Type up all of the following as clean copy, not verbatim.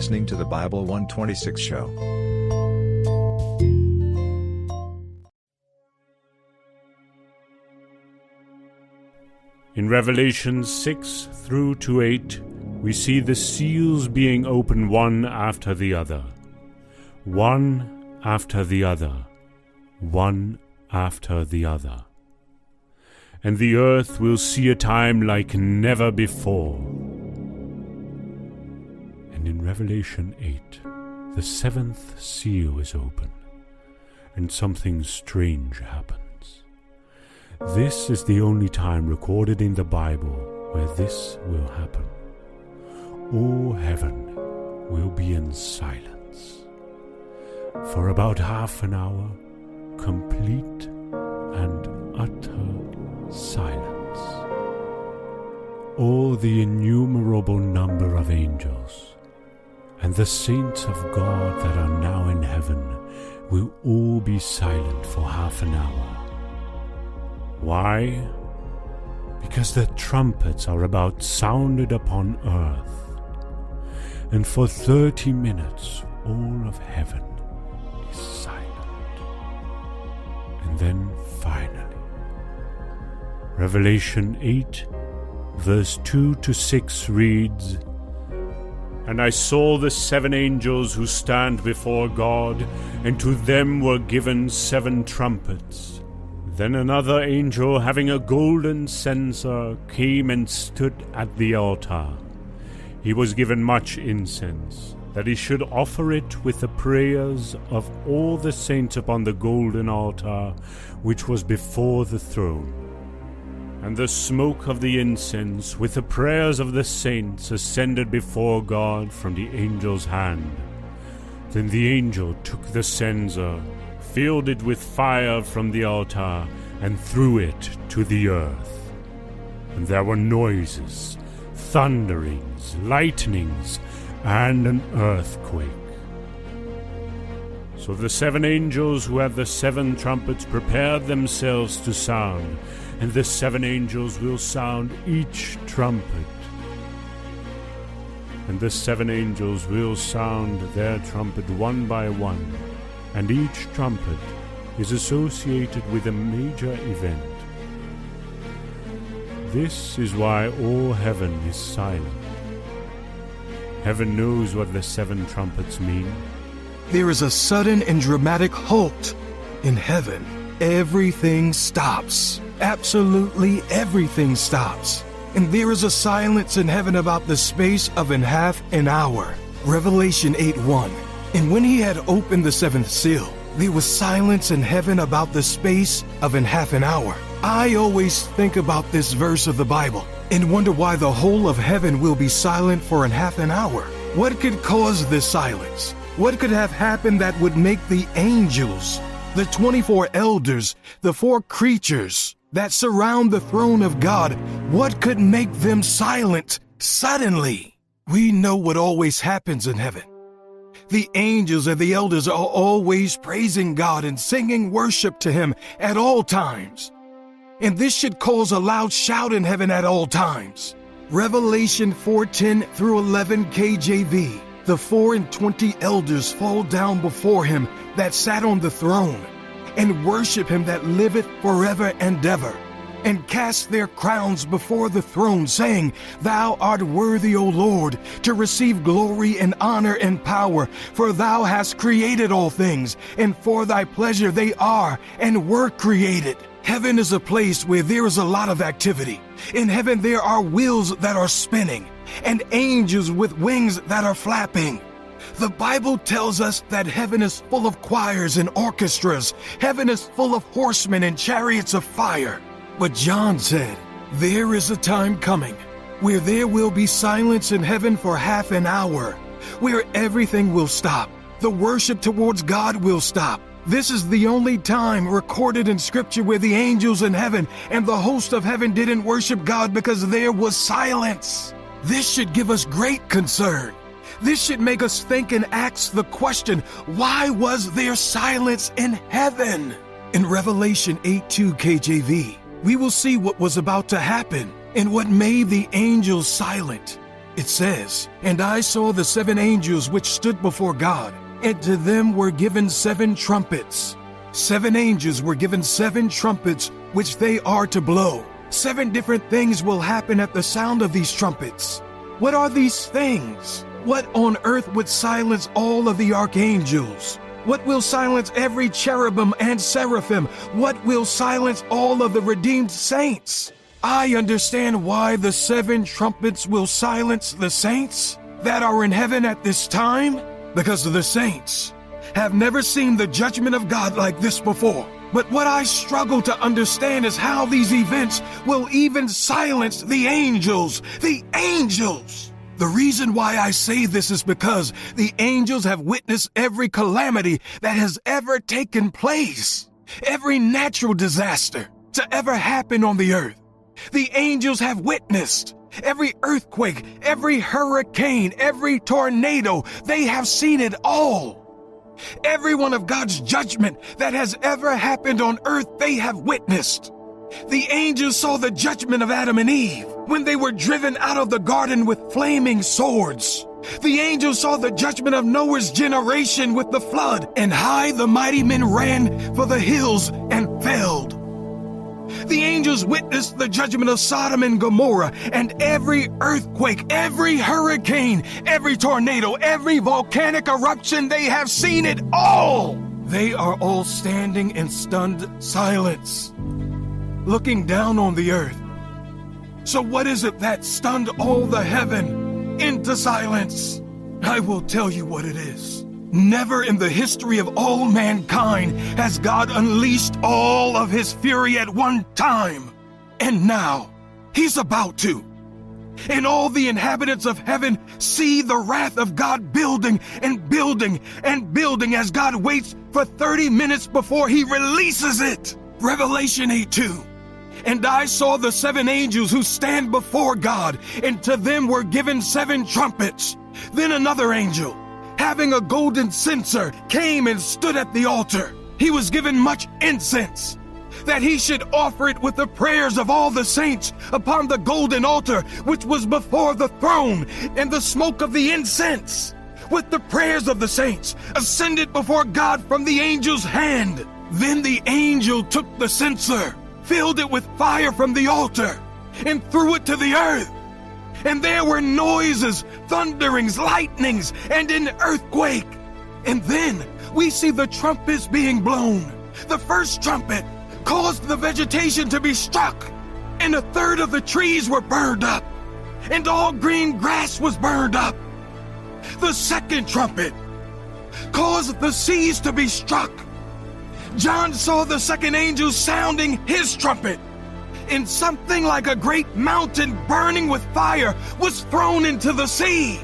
listening to the Bible 126 show. In Revelation 6 through to 8, we see the seals being opened one after the other. One after the other. One after the other. And the earth will see a time like never before. And in Revelation 8, the seventh seal is open, and something strange happens. This is the only time recorded in the Bible where this will happen. All heaven will be in silence. For about half an hour, complete and utter silence. All the innumerable number of angels and the saints of God that are now in heaven will all be silent for half an hour. Why? Because the trumpets are about sounded upon earth, and for 30 minutes all of heaven is silent. And then finally, Revelation 8, verse 2 to 6 reads, "And I saw the 7 angels who stand before God, and to them were given 7 trumpets. Then another angel, having a golden censer, came and stood at the altar. He was given much incense, that he should offer it with the prayers of all the saints upon the golden altar, which was before the throne. And the smoke of the incense, with the prayers of the saints, ascended before God from the angel's hand. Then the angel took the censer, filled it with fire from the altar, and threw it to the earth. And there were noises, thunderings, lightnings, and an earthquake. So the 7 angels who had the 7 trumpets prepared themselves to sound, and the 7 angels will sound each trumpet. And the 7 angels will sound their trumpet one by one, and each trumpet is associated with a major event. This is why all heaven is silent. Heaven knows what the 7 trumpets mean. There is a sudden and dramatic halt in heaven. Everything stops. Absolutely everything stops. And there is a silence in heaven about the space of an half an hour. Revelation 8:1. And when he had opened the 7th seal, there was silence in heaven about the space of an half an hour. I always think about this verse of the Bible and wonder why the whole of heaven will be silent for an half an hour. What could cause this silence? What could have happened that would make the angels, the 24 elders, the 4 creatures that surround the throne of God, what could make them silent suddenly? We know what always happens in heaven. The angels and the elders are always praising God and singing worship to Him at all times. And this should cause a loud shout in heaven at all times. Revelation 4:10 through 11 KJV. The 4 and 20 elders fall down before Him that sat on the throne, and worship Him that liveth forever and ever, and cast their crowns before the throne, saying, Thou art worthy, O Lord, to receive glory and honor and power, for Thou hast created all things, and for Thy pleasure they are and were created. Heaven is a place where there is a lot of activity. In heaven there are wheels that are spinning, and angels with wings that are flapping. The Bible tells us that heaven is full of choirs and orchestras. Heaven is full of horsemen and chariots of fire. But John said, there is a time coming where there will be silence in heaven for half an hour, where everything will stop. The worship towards God will stop. This is the only time recorded in Scripture where the angels in heaven and the host of heaven didn't worship God because there was silence. This should give us great concern. This should make us think and ask the question, why was there silence in heaven? In Revelation 8:2 KJV, we will see what was about to happen and what made the angels silent. It says, "And I saw the 7 angels which stood before God, and to them were given 7 trumpets." 7 angels were given 7 trumpets, which they are to blow. 7 different things will happen at the sound of these trumpets. What are these things? What on earth would silence all of the archangels? What will silence every cherubim and seraphim? What will silence all of the redeemed saints? I understand why the 7 trumpets will silence the saints that are in heaven at this time, because the saints have never seen the judgment of God like this before. But what I struggle to understand is how these events will even silence the angels. The angels! The reason why I say this is because the angels have witnessed every calamity that has ever taken place, every natural disaster to ever happen on the earth. The angels have witnessed every earthquake, every hurricane, every tornado. They have seen it all. Every one of God's judgment that has ever happened on earth, they have witnessed. The angels saw the judgment of Adam and Eve when they were driven out of the garden with flaming swords. The angels saw the judgment of Noah's generation with the flood, and high the mighty men ran for the hills and failed. The angels witnessed the judgment of Sodom and Gomorrah, and every earthquake, every hurricane, every tornado, every volcanic eruption, they have seen it all. They are all standing in stunned silence, looking down on the earth. So what is it that stunned all the heaven into silence? I will tell you what it is. Never in the history of all mankind has God unleashed all of his fury at one time. And now, he's about to. And all the inhabitants of heaven see the wrath of God building and building and building as God waits for 30 minutes before he releases it. Revelation 8:2. And I saw the 7 angels who stand before God, and to them were given 7 trumpets. Then another angel, having a golden censer, came and stood at the altar. He was given much incense, that he should offer it with the prayers of all the saints upon the golden altar which was before the throne, and the smoke of the incense, with the prayers of the saints, ascended before God from the angel's hand. Then the angel took the censer, filled it with fire from the altar, and threw it to the earth. And there were noises, thunderings, lightnings, and an earthquake. And then we see the trumpets being blown. The first trumpet caused the vegetation to be struck, and 1/3 of the trees were burned up, and all green grass was burned up. The second trumpet caused the seas to be struck. John saw the second angel sounding his trumpet, and something like a great mountain burning with fire was thrown into the sea.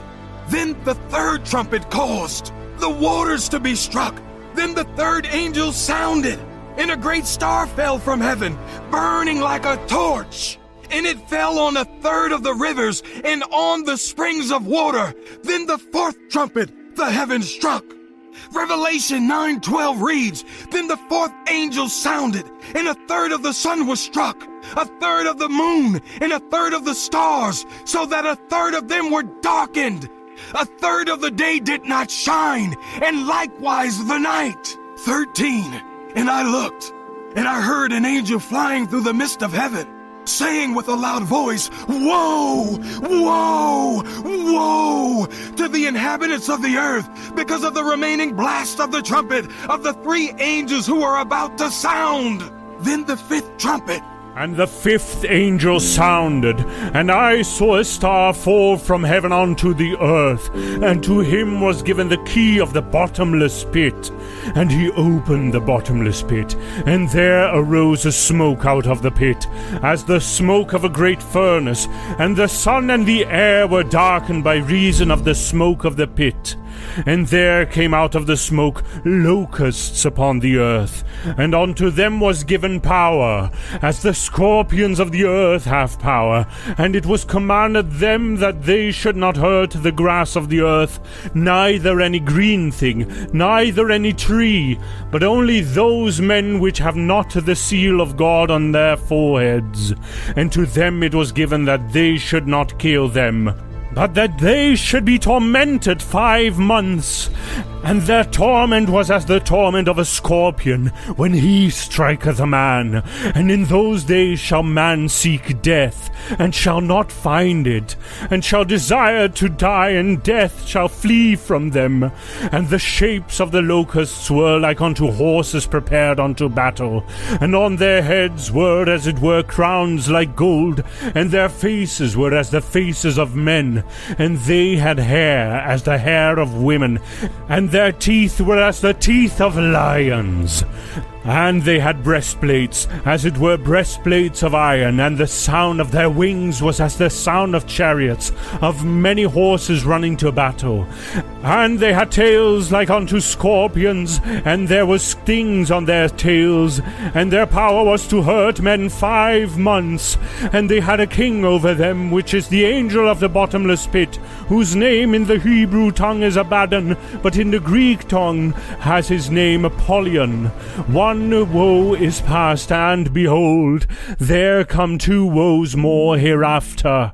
Then the third trumpet caused the waters to be struck. Then the third angel sounded, and a great star fell from heaven, burning like a torch. And it fell on 1/3 of the rivers and on the springs of water. Then the fourth trumpet the heaven struck. Revelation 9:12 reads, Then the fourth angel sounded, and 1/3 of the sun was struck, 1/3 of the moon, and 1/3 of the stars, so that 1/3 of them were darkened. 1/3 of the day did not shine, and likewise the night. 13. And I looked, and I heard an angel flying through the midst of heaven, saying with a loud voice, Woe! Woe! Woe! To the inhabitants of the earth, because of the remaining blast of the trumpet of the 3 angels who are about to sound. Then the 5th trumpet. And the 5th angel sounded, and I saw a star fall from heaven unto the earth, and to him was given the key of the bottomless pit. And he opened the bottomless pit, and there arose a smoke out of the pit, as the smoke of a great furnace, and the sun and the air were darkened by reason of the smoke of the pit. And there came out of the smoke locusts upon the earth, and unto them was given power, as the scorpions of the earth have power. And it was commanded them that they should not hurt the grass of the earth, neither any green thing, neither any tree, but only those men which have not the seal of God on their foreheads. And to them it was given that they should not kill them, but that they should be tormented 5 months. And their torment was as the torment of a scorpion, when he striketh a man. And in those days shall man seek death, and shall not find it, and shall desire to die, and death shall flee from them. And the shapes of the locusts were like unto horses prepared unto battle, and on their heads were as it were crowns like gold, and their faces were as the faces of men, and they had hair as the hair of women, and their teeth were as the teeth of lions. And they had breastplates, as it were breastplates of iron, and the sound of their wings was as the sound of chariots, of many horses running to battle. And they had tails like unto scorpions, and there were stings on their tails, and their power was to hurt men 5 months. And they had a king over them, which is the angel of the bottomless pit, whose name in the Hebrew tongue is Abaddon, but in the Greek tongue has his name Apollyon. One woe is past, and behold, there come 2 woes more hereafter.